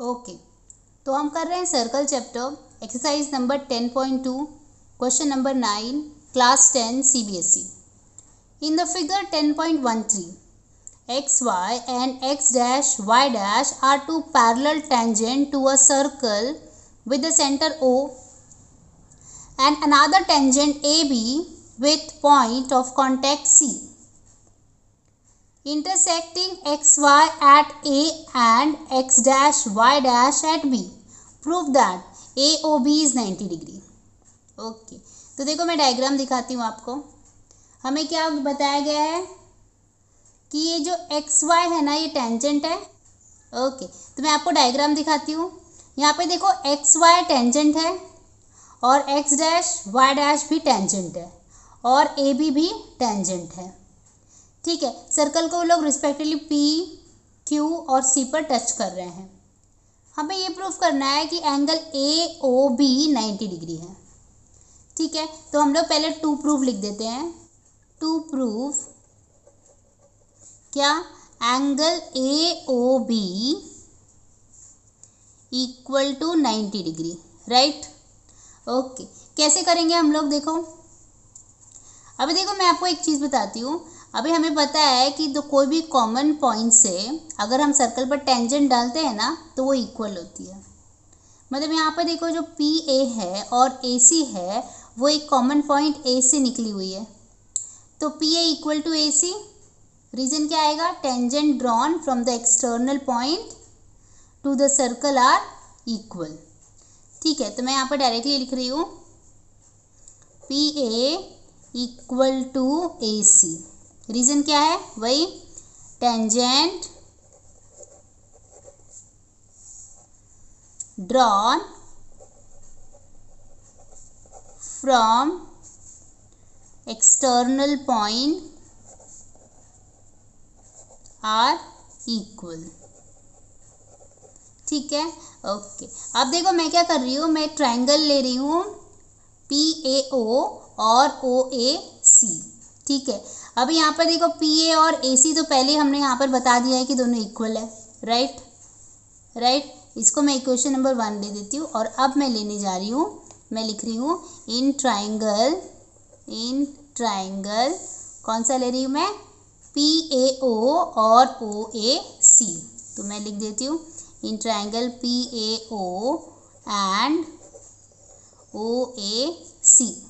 Okay, तो हम कर रहे हैं circle chapter, exercise number 10.2, question number 9, class 10 CBSE. In the figure 10.13, xy and x dash y dash are two parallel tangent to a circle with the center O and another tangent AB with point of contact C. Intersecting xy at A and x dash y dash at B. Prove that AOB is 90 degree. Okay, तो देखो मैं diagram दिखाती हूँ आपको. हमें क्या बताया गया है कि ये जो एक्स वाई है ना, ये टेंजेंट है. ओके, तो मैं आपको डायग्राम दिखाती हूँ. यहाँ पे देखो एक्स वाई टेंजेंट है और एक्स डैश वाई डैश भी टेंजेंट है और ए बी भी टेंजेंट है. ठीक है, सर्कल को वो लोग रिस्पेक्टिवली पी क्यू और सी पर टच कर रहे हैं. हमें ये प्रूफ करना है कि angle A O B 90 degree है. ठीक है, तो हम लोग पहले टू प्रूफ लिख देते हैं. टू प्रूफ क्या, angle A O B equal to 90 degree, right. Okay, कैसे करेंगे हम लोग, देखो अभी देखो मैं आपको एक चीज़ बताती हूँ. अभी हमें पता है कि तो कोई भी कॉमन पॉइंट से अगर हम सर्कल पर टेंजेंट डालते हैं ना तो वो इक्वल होती है. मतलब यहाँ पर देखो जो पी ए है और ए सी है वो एक कॉमन पॉइंट ए से निकली हुई है. तो P A equal to A C. Reason क्या आएगा, tangent drawn from the external point to the circle are equal. ठीक है, तो मैं यहाँ पर डायरेक्टली लिख रही हूँ P A equal to A C. Reason क्या है, वही tangent drawn from external point are equal. ठीक है, ओके. अब देखो मैं क्या कर रही हूँ, मैं ट्रायंगल ले रही हूँ पी ए ओ और ओ ए सी. ठीक है, अभी यहाँ पर देखो पी ए और ए सी तो पहले हमने यहाँ पर बता दिया है कि दोनों इक्वल है, राइट. इसको मैं इक्वेशन नंबर 1 ले देती हूँ और अब मैं लेने जा रही हूँ, मैं लिख रही हूँ इन ट्राइंगल कौन सा ले रही हूँ मैं, पी ए ओ और ओ ए सी. तो मैं लिख देती हूँ in triangle P A O and O A C.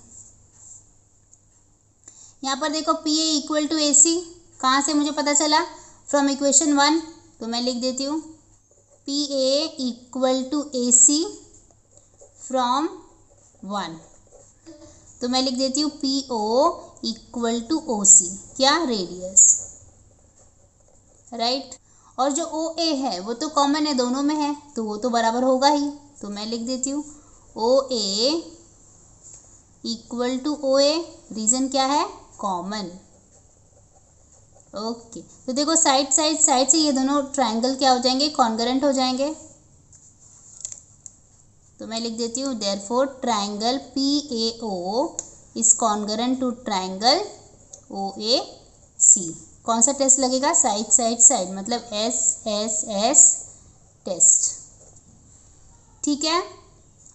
यहाँ पर देखो P A equal to A C कहाँ से मुझे पता चला, फ्रॉम इक्वेशन 1. तो मैं लिख देती हूँ P A equal to A C from 1. तो मैं लिख देती हूँ P O equal to O C, क्या, रेडियस, राइट. और जो ओ ए है वो तो कॉमन है, दोनों में है, तो वो तो बराबर होगा ही. तो मैं लिख देती हूँ ओ ए equal to O A. Reason क्या है, कॉमन. ओके, तो देखो साइड से ये दोनों ट्रायंगल क्या हो जाएंगे, कॉन्ग्रुएंट हो जाएंगे. तो मैं लिख देती हूँ therefore triangle P A O is congruent to triangle O A C. कौन सा टेस्ट लगेगा, साइड मतलब एस टेस्ट. ठीक है,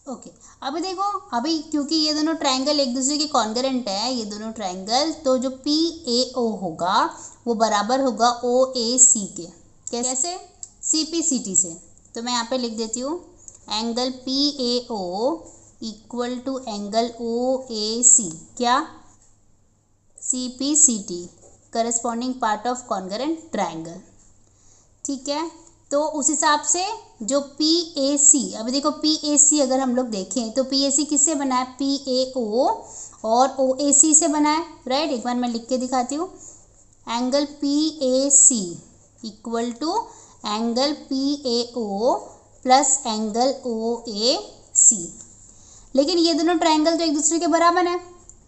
ओके. अभी देखो, अभी क्योंकि ये दोनों ट्रायंगल एक दूसरे के कॉन्ग्रुएंट है, ये दोनों ट्रायंगल, तो जो पी ए ओ होगा वो बराबर होगा ओ ए सी के. कैसे, सी पी सी टी से. तो मैं यहाँ पे लिख देती हूँ angle P A O equal to angle O A C, क्या, C P C T, corresponding part of congruent triangle. ठीक है, तो उस हिसाब से जो पी ए सी, अभी देखो पी ए सी अगर हम लोग देखें तो पी ए सी किससे बना है, पी ए ओ और ओ ए सी से बना है, राइट. एक बार मैं लिख के दिखाती हूँ angle P A C equal to angle P A O plus angle O A C. लेकिन ये दोनों ट्रायंगल तो एक दूसरे के बराबर हैं,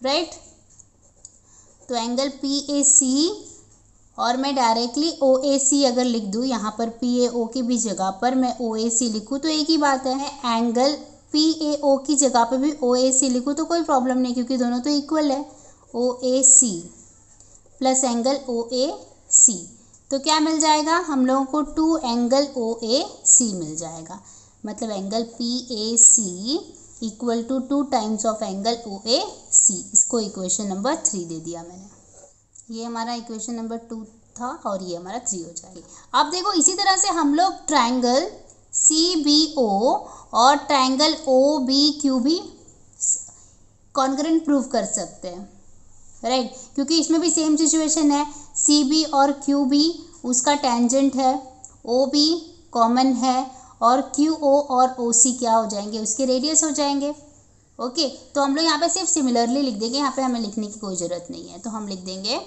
राइट. तो एंगल पी ए सी और मैं डायरेक्टली ओ ए सी अगर लिख दूँ यहाँ पर पी ए ओ की भी जगह पर मैं ओ ए सी लिखूँ तो एक ही बात है. एंगल पी ए ओ की जगह पर भी ओ ए सी लिखूँ तो कोई प्रॉब्लम नहीं, क्योंकि दोनों तो इक्वल है. ओ A C plus angle O A सी, तो क्या मिल जाएगा हम लोगों को, 2 एंगल OAC मिल जाएगा। मतलब angle PAC equal to 2 times of angle OAC। इसको इक्वेशन नंबर 3 दे दिया मैंने। ये हमारा इक्वेशन नंबर 2 था और ये हमारा 3 हो जाएगा। अब देखो इसी तरह से हम लोग ट्राइंगल CBO और ट्राइंगल OBQ भी कॉन्करेंट प्रूव कर सकते हैं, राइट क्योंकि इसमें भी सेम सिचुएशन है। CB और QB उसका टेंजेंट है, OB कॉमन है और QO और OC क्या हो जाएंगे, उसके रेडियस हो जाएंगे। ओके, तो हम लोग यहाँ पे सिर्फ सिमिलरली लिख देंगे, यहाँ पे हमें लिखने की कोई ज़रूरत नहीं है। तो हम लिख देंगे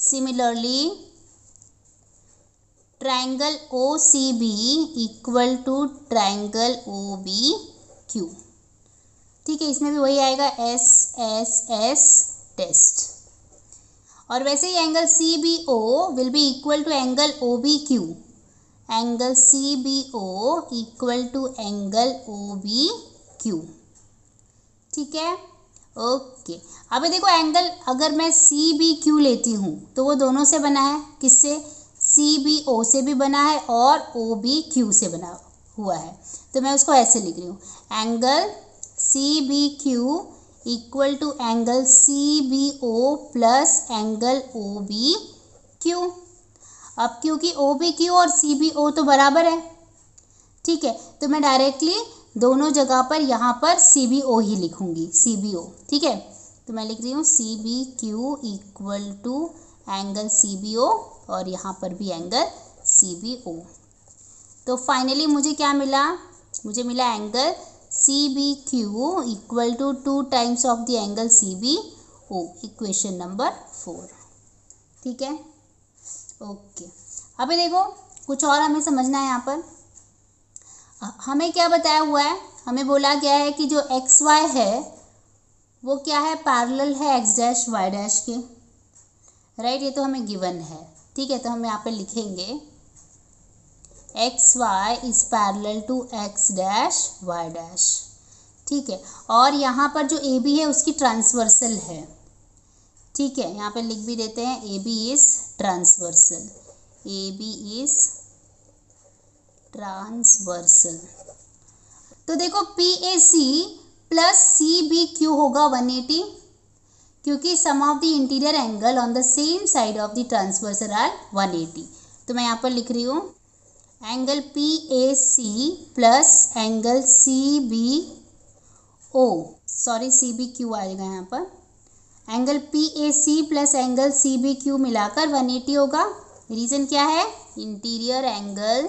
similarly triangle OCB equal to triangle OBQ। ठीक है, इसमें भी वही आएगा SSS टेस्ट। और वैसे ही angle CBO will be equal to angle OBQ। Angle CBO equal to angle OBQ। ठीक है, ओके। अभी देखो एंगल अगर मैं CBQ लेती हूँ तो वो दोनों से बना है, किससे, CBO से भी बना है और OBQ से बना हुआ है। तो मैं उसको ऐसे लिख रही हूँ, angle CBQ equal to angle CBO plus angle OBQ। अब क्योंकि OBQ और CBO तो बराबर है, ठीक है, तो मैं डायरेक्टली दोनों जगह पर यहाँ पर CBO ही लिखूँगी, CBO। ठीक है, तो मैं लिख रही हूँ CBQ equal to angle CBO और यहाँ पर भी एंगल CBO। तो फाइनली मुझे क्या मिला, मुझे मिला angle CBQ equal to 2 times of the angle CBO। Equation number 4। ठीक है, ओके। अभी देखो कुछ और हमें समझना है। यहाँ पर हमें क्या बताया हुआ है, हमें बोला गया है कि जो XY है वो क्या है, पैरेलल है X डैश Y डैश के, राइट, ये तो हमें गिवन है। ठीक है, तो हम यहाँ पे लिखेंगे XY is parallel to X dash Y dash. ठीक है, और यहाँ पर जो AB है उसकी ट्रांसवर्सल है। ठीक है, यहाँ पे लिख भी देते हैं AB is transversal, AB is transversal. तो देखो PAC प्लस CBQ होगा 180, क्योंकि sum of the interior angle on the same side of the transversal are 180। तो मैं यहाँ पर लिख रही हूँ angle PAC plus angle CBO, sorry CBQ आएगा यहाँ पर। Angle PAC plus angle CBQ मिलाकर 180 होगा। रीज़न क्या है, interior angle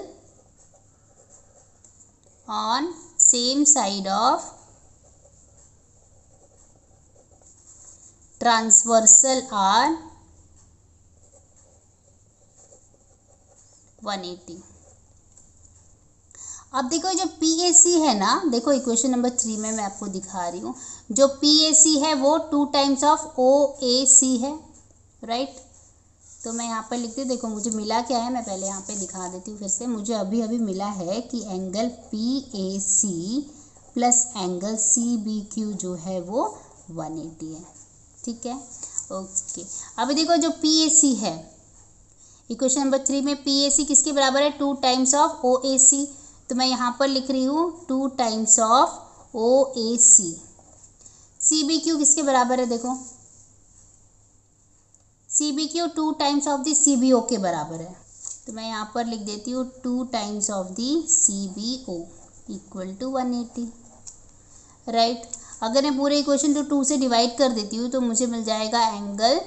on same side of transversal are 180। अब देखो जो PAC है ना, देखो इक्वेशन नंबर 3 में मैं आपको दिखा रही हूँ, जो PAC है वो 2 टाइम्स ऑफ OAC है, राइट। तो मैं यहाँ पर लिखती हूँ, देखो मुझे मिला क्या है, मैं पहले यहाँ पे दिखा देती हूँ फिर से। मुझे अभी अभी मिला है कि angle PAC plus angle CBQ जो है वो 180 है। ठीक है, ओके। अभी देखो जो PAC है, इक्वेशन नंबर 3 में PAC किसके बराबर है, 2 टाइम्स ऑफ OAC। तो मैं यहाँ पर लिख रही हूँ 2 टाइम्स ऑफ OAC। CBQ किसके बराबर है, देखो CBQ 2 times of the CBO के बराबर है। तो मैं यहाँ पर लिख देती हूँ 2 times of the CBO equal to 180, right. अगर मैं पूरे इक्वेशन को 2 से डिवाइड कर देती हूँ तो मुझे मिल जाएगा angle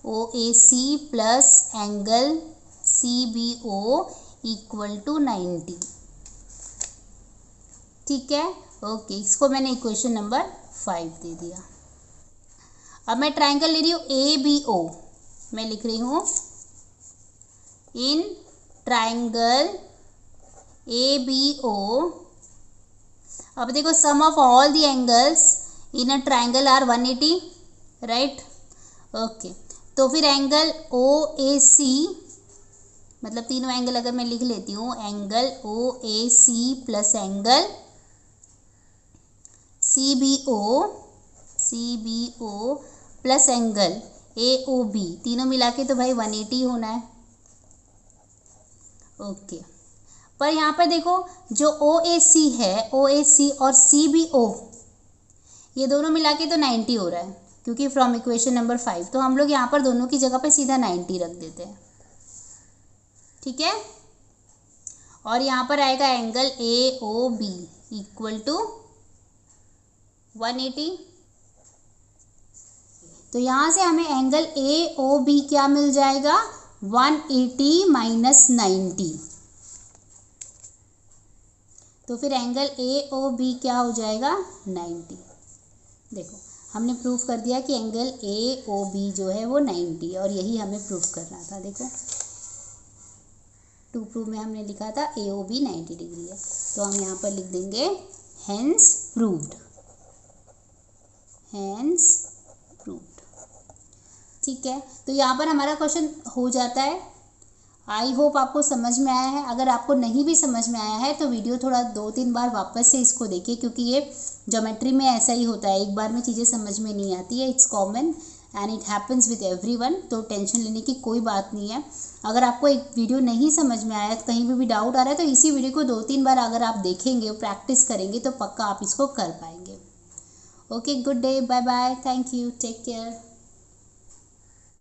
OAC plus angle CBO equal to 90। ठीक है, ओके, इसको मैंने इक्वेशन नंबर 5 दे दिया। अब मैं ट्राइंगल ले रही हूँ ABO। मैं लिख रही हूँ इन ट्राइंगल ABO। अब देखो sum of all the angles in a triangle are 180, right, okay. तो फिर एंगल OAC, मतलब तीनों एंगल अगर मैं लिख लेती हूँ, angle OAC plus angle CBO plus angle AOB, तीनों मिला के तो भाई 180 होना है। ओके, पर यहाँ पर देखो जो OAC है, OAC और CBO, ये दोनों मिला के तो 90 हो रहा है, क्योंकि फ्रॉम इक्वेशन नंबर 5, तो हम लोग यहाँ पर दोनों की जगह पे सीधा 90 रख देते हैं। ठीक है, और यहाँ पर आएगा एंगल AOB इक्वल टू 180। तो यहाँ से हमें एंगल AOB क्या मिल जाएगा, 180 माइनस 90। तो फिर एंगल AOB क्या हो जाएगा, 90। देखो हमने प्रूफ कर दिया कि एंगल AOB जो है वो 90, और यही हमें प्रूफ करना था। देखो टू प्रूफ में हमने लिखा था AOB 90 डिग्री है, तो हम यहाँ पर लिख देंगे हेंस प्रूव्ड, हेंस प्रूव्ड। ठीक है, तो यहाँ पर हमारा क्वेश्चन हो जाता है। आई होप आपको समझ में आया है। अगर आपको नहीं भी समझ में आया है तो वीडियो थोड़ा 2-3 बार वापस से इसको देखिए, क्योंकि ये ज्योमेट्री में ऐसा ही होता है, एक बार में चीज़ें समझ में नहीं आती है। It's common and it happens with everyone, तो टेंशन लेने की कोई बात नहीं है। अगर आपको एक वीडियो नहीं समझ में आया, कहीं पे भी डाउट आ रहा है, तो इसी वीडियो को 2-3 बार अगर आप देखेंगे, प्रैक्टिस करेंगे, तो पक्का आप इसको कर पाएंगे। Okay, good day, bye bye, thank you, take care.